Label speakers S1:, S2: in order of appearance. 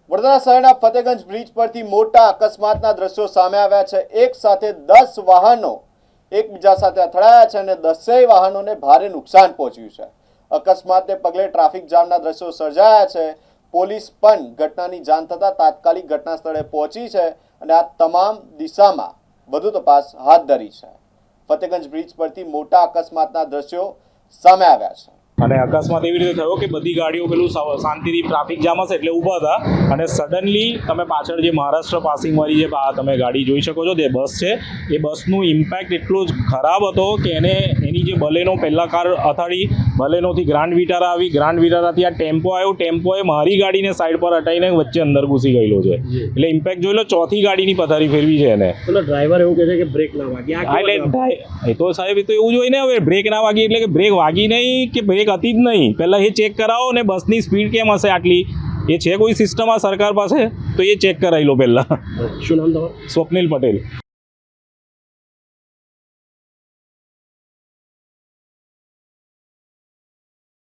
S1: વડોદરા શહેરના ફતેગંજ બ્રિજ પરથી મોટા અકસ્માતના દ્રશ્યો સામે આવ્યા છે। એક સાથે 10 વાહનો એકબીજા સાથે અથડાયા છે અને 10 વાહનોને ભારે નુકસાન પહોંચ્યું છે। અકસ્માતને પગલે ટ્રાફિક જામના દ્રશ્યો સર્જાયા છે। પોલીસ પણ ઘટનાની જાણ થતાં તાત્કાલિક ઘટના સ્થળે પહોંચી છે અને આ તમામ દિશામાં વધુ તપાસ હાથ ધરી છે। ફતેગંજ બ્રિજ પરથી મોટા અકસ્માતના દ્રશ્યો સામે આવ્યા છે
S2: અને અકસ્માત એવી રીતે થયો કે બધી ગાડીઓ પેલું શાંતિથી ટ્રાફિક જામ હશે એટલે ઊભા હતા અને સડનલી તમે પાછળ જે મહારાષ્ટ્ર પાસિંગ વાળી જે તમે ગાડી જોઈ શકો છો, જે બસ છે એ બસનું ઇમ્પેક્ટ એટલું જ ખરાબ હતો કે એની જે બલેનો પહેલાં કાર અથાડી, બલેનોથી ગ્રાન્ડ વિટારા આવી, ગ્રાન્ડ વિટારાથી આ ટેમ્પો આવ્યો, ટેમ્પોએ મારી ગાડીને સાઈડ પર હટાવીને વચ્ચે અંદર ઘૂસી ગયેલો છે। એટલે ઇમ્પેક્ટ જોઈ લો, ચોથી ગાડીની પથારી ફેરવી છે એને।
S3: પેલો ડ્રાઈવર એવું કહે છે કે બ્રેક ના વાગી,
S2: એટલે એ તો સાહેબ એ તો એવું જ હોય ને, હવે બ્રેક ના વાગી એટલે કે બ્રેક વાગી નહીં કે બ્રેક હતી જ નહીં, પહેલાં એ ચેક કરાવો ને બસની સ્પીડ કેમ હશે આટલી, એ છે કોઈ સિસ્ટમ આ સરકાર પાસે તો એ ચેક કરાવી લો પહેલાં।
S3: શું નામ તમારું?
S2: સ્વપ્નિલ પટેલ।